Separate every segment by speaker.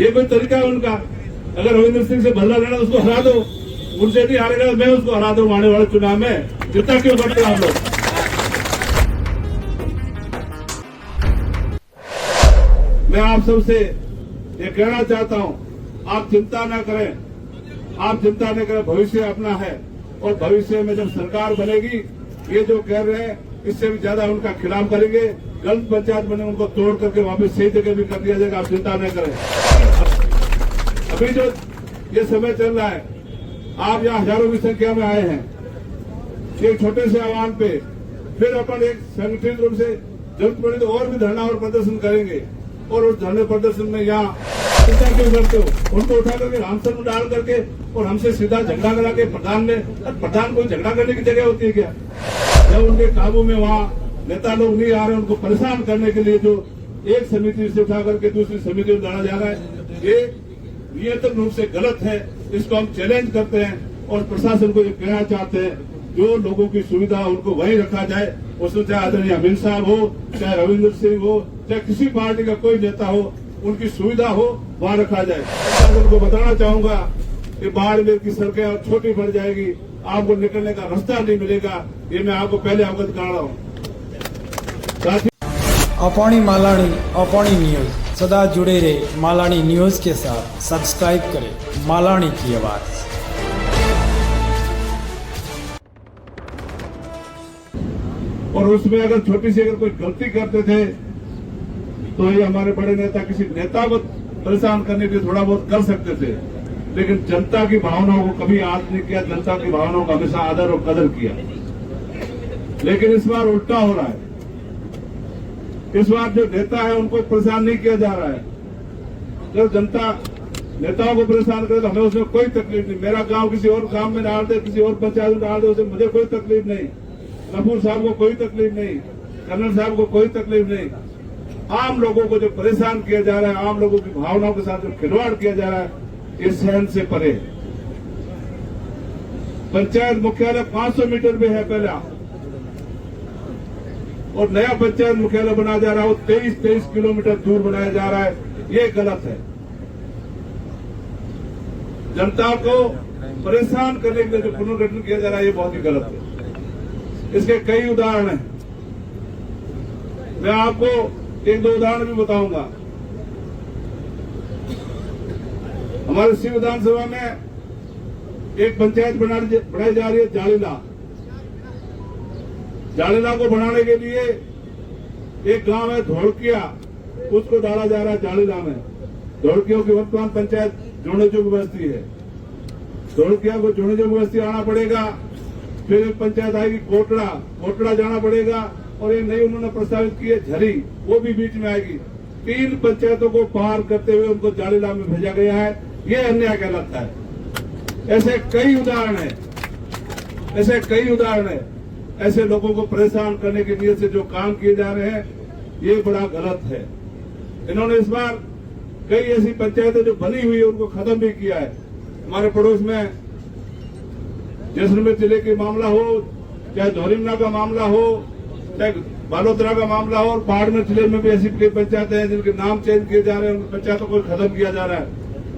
Speaker 1: ये कोई तरीका है उनका? अगर रविंद्र सिंह से बदला लेना उसको हरा दो, उनसे नहीं हारेगा तो मैं उसको हरा दूं आने वाले चुनाव में। चिंता क्यों करते हैं आप लोग? मैं आप सबसे ये कहना चाहता हूं, आप चिंता ना करें, आप चिंता न करें, भविष्य अपना है और भविष्य में जब सरकार बनेगी ये जो कह रहे हैं इससे भी ज्यादा उनका खिलाफ करेंगे। गलत पंचायत बने उनको तोड़ करके वापस सही जगह भी कर दिया जाएगा, आप चिंता न करें। अभी जो ये समय चल रहा है, आप यहाँ हजारों की संख्या में आए हैं एक छोटे से आह्वान पे, फिर अपन एक संगठित रूप से जरूरत पड़ी तो और भी धरना और प्रदर्शन करेंगे। और उस धरने प्रदर्शन में यहाँ चिंता क्यों करते हो? उनको उठा करके रामसर में डाल करके और हमसे सीधा झगड़ा करा के प्रधान को झगड़ा करने की जगह होती है क्या? जब उनके काबू में वहाँ नेता लोग नहीं आ रहे, उनको परेशान करने के लिए जो एक समिति से उठा करके दूसरी समिति में डाला जा रहा है, ये नियंत्रण रूप से गलत है। इसको हम चैलेंज करते हैं और प्रशासन को ये कहना चाहते हैं, जो लोगों की सुविधा उनको वहीं रखा जाए। उसमें चाहे आदरणीय अमित साहब हो, चाहे रविंद्र सिंह हो, चाहे किसी पार्टी का कोई नेता हो, उनकी सुविधा हो वहां रखा जाए। प्रशासन को बताना चाहूंगा कि बाड़मेर की सड़कें और छोटी पड़ जाएगी, आपको निकलने का रास्ता नहीं मिलेगा, ये मैं आपको पहले अवगत करा रहा हूँ।
Speaker 2: अपाणी मालानी अपाणी न्यूज, सदा जुड़े रहे मालानी न्यूज के साथ। सब्सक्राइब करें मालानी की आवाज।
Speaker 1: और उसमें अगर छोटी सी अगर कोई गलती करते थे तो ये हमारे बड़े नेता किसी नेता को परेशान करने के लिए थोड़ा बहुत कर सकते थे, लेकिन जनता की भावनाओं को कभी याद नहीं किया। जनता की भावनाओं का हमेशा आदर और कदर किया। लेकिन इस बार उल्टा हो रहा है। इस बार जो नेता है उनको परेशान नहीं किया जा रहा है। जब जनता नेताओं को परेशान करे तो हमें उसमें कोई तकलीफ नहीं। मेरा गांव किसी और गांव में डाल दे, किसी और पंचायत में डाल दे, उससे मुझे कोई तकलीफ नहीं। कपूर साहब को कोई तकलीफ नहीं, कर्नल साहब को कोई तकलीफ नहीं। आम लोगों को जो परेशान किया जा रहा है, आम लोगों की भावनाओं के साथ जो खिलवाड़ किया जा रहा है, ये सहन से परे। पंचायत मुख्यालय 500 मीटर में है पहला, और नया पंचायत मुख्यालय बनाया जा रहा है वो 23 किलोमीटर दूर बनाया जा रहा है। ये गलत है। जनता को परेशान करने के लिए जो पुनर्गठन किया जा रहा है ये बहुत ही गलत है। इसके कई उदाहरण हैं, मैं आपको एक दो उदाहरण भी बताऊंगा। हमारे शिव विधानसभा में एक पंचायत बनाई जा रही है जालीला। जालीला को बनाने के लिए एक गांव है धोड़किया, उसको डाला जा रहा है जालीला में। धोड़कियों की वर्तमान पंचायत जोड़ेजोग बस्ती है। धोड़किया को जोड़ेजोग बस्ती आना पड़ेगा। फिर एक पंचायत आएगी कोटड़ा जाना पड़ेगा, और एक नई उन्होंने प्रस्तावित की है झरी, वो भी बीच में आएगी। 3 पंचायतों को पार करते हुए उनको जालीला में भेजा गया है। ये अन्याय कहलाता है। ऐसे कई उदाहरण है, ऐसे लोगों को परेशान करने की नीयत से जो काम किए जा रहे हैं ये बड़ा गलत है। इन्होंने इस बार कई ऐसी पंचायतें जो बनी हुई है उनको खत्म भी किया है। हमारे पड़ोस में जैसलमेर जिले के मामला हो, चाहे धौरीमना का मामला हो, चाहे बालोतरा का मामला हो, और बाड़मेर जिले में भी ऐसी कई पंचायतें हैं जिनके नाम चेंज किए जा रहे हैं, उन पंचायतों को खत्म किया जा रहा है।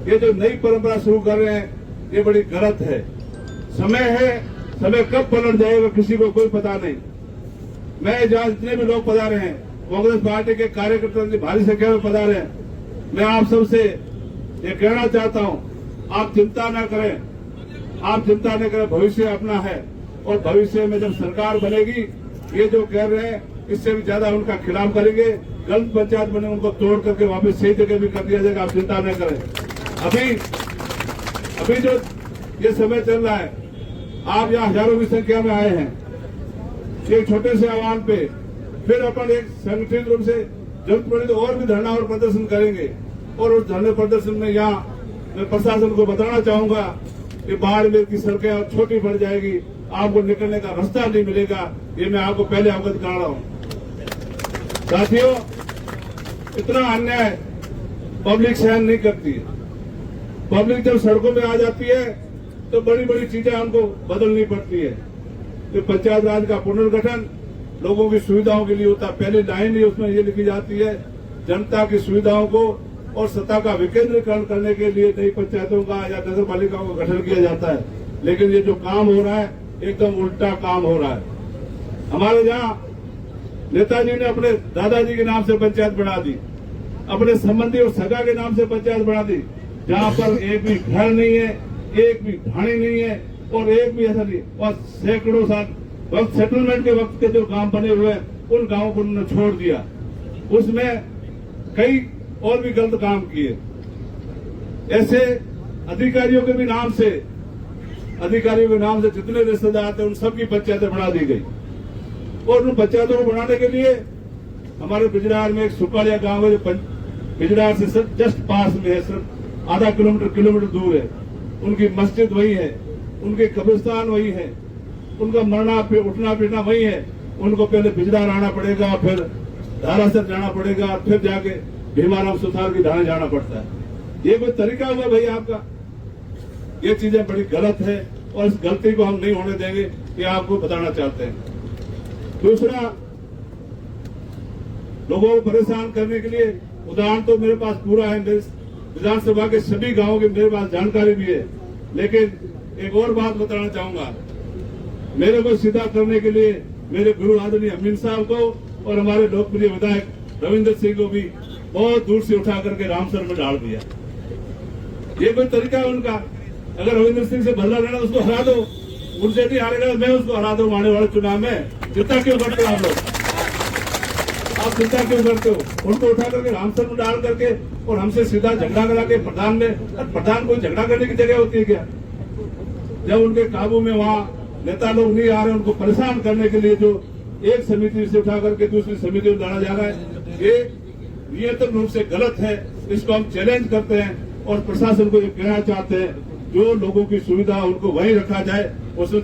Speaker 1: ये जो नई परंपरा शुरू कर रहे हैं ये बड़ी गलत है। समय कब पलट जाएगा किसी को कोई पता नहीं। मैं जहां जितने भी लोग पधारे हैं, कांग्रेस पार्टी के कार्यकर्ता भारी संख्या में पधारे हैं, मैं आप सबसे ये कहना चाहता हूं, आप चिंता न करें, भविष्य अपना है और भविष्य में जब सरकार बनेगी ये जो कह रहे हैं इससे भी ज्यादा उनका खिलाफ करेंगे। गलत पंचायत बने उनको तोड़ करके वापस सही जगह भी कर दिया जाएगा, आप चिंता न करें। अभी जो ये समय चल रहा है, आप यहाँ हजारों की संख्या में आए हैं एक छोटे से आह्वान पे, फिर अपन एक संगठित रूप से जरूरत पड़ी तो और भी धरना और प्रदर्शन करेंगे। और उस धरने प्रदर्शन में यहाँ मैं प्रशासन को बताना चाहूंगा कि बाड़मेर की सड़कें और छोटी पड़ जाएगी, आपको निकलने का रास्ता नहीं मिलेगा, ये मैं आपको पहले अवगत करा रहा हूँ। साथियों, इतना अन्याय पब्लिक सहन नहीं करती है। पब्लिक जब सड़कों में आ जाती है तो बड़ी बड़ी चीजें हमको बदलनी पड़ती है। तो पंचायत राज का पुनर्गठन लोगों की सुविधाओं के लिए होता है। पहली लाइन ही उसमें ये लिखी जाती है, जनता की सुविधाओं को और सत्ता का विकेंद्रीकरण करने के लिए नई पंचायतों का या नगर पालिकाओं का गठन किया जाता है। लेकिन ये जो काम हो रहा है एकदम उल्टा काम हो रहा है। हमारे यहाँ नेताजी ने अपने दादाजी के नाम से पंचायत बना दी, अपने संबंधी और सगा के नाम से पंचायत बना दी, जहाँ पर एक भी घर नहीं है, एक भी ढाणी नहीं है और एक भी ऐसा नहीं। और सैकड़ों साल वक्त सेटलमेंट के वक्त के जो गांव बने हुए हैं उन गांवों को उन्होंने छोड़ दिया। उसमें कई और भी गलत काम किए। ऐसे अधिकारियों के भी नाम से, अधिकारियों के नाम से जितने रिश्तेदार थे उन सबकी पंचायतें बना दी गई। और उन पंचायतों को बनाने के लिए हमारे बिजरार में एक सुकाड़िया गांव है जो बिजरार से सिर्फ जस्ट पास में है, सिर्फ आधा किलोमीटर दूर है। उनकी मस्जिद वही है, उनके कब्रिस्तान वही है, उनका मरना उठना फिरना वही है। उनको पहले बिजरार आना पड़ेगा, फिर धारासर जाना पड़ेगा, फिर जाके भीमाराम सुथार की ढाणी जाना पड़ता है। ये कोई तरीका हुआ भाई आपका? ये चीजें बड़ी गलत है और इस गलती को हम नहीं होने देंगे, ये आपको बताना चाहते हैं। दूसरा, लोगों को परेशान करने के लिए उदाहरण तो मेरे पास पूरा है, मेरे विधानसभा के सभी गांवों की मेरे पास जानकारी भी है। लेकिन एक और बात बताना चाहूंगा, मेरे को सीधा करने के लिए मेरे गुरु आदरणीय अमीन साहब को और हमारे लोकप्रिय विधायक रविंद्र सिंह को भी बहुत दूर से उठा करके रामसर में डाल दिया। ये कोई तरीका है उनका? अगर रविंद्र सिंह से बदला लेना उसको हरा दो, मुझसे नहीं हारेगा मैं उसको हरा दूं आने वाले चुनाव में। चिंता क्यों करते हो आप लोग? आप चिंता क्यों करते हो? उनको उठा करके रामसर में डाल करके और हमसे सीधा झगड़ा करा के प्रधान में, प्रधान कोई झगड़ा करने की जगह होती है क्या? जब उनके काबू में वहां नेता लोग नहीं आ रहे, उनको परेशान करने के लिए जो एक समिति से उठा करके दूसरी समिति में डाला जा रहा है, ये नियंत्रण रूप से गलत है। इसको हम चैलेंज करते हैं और प्रशासन को ये कहना चाहते हैं, जो लोगों की सुविधा उनको वहीं रखा जाए। उसमें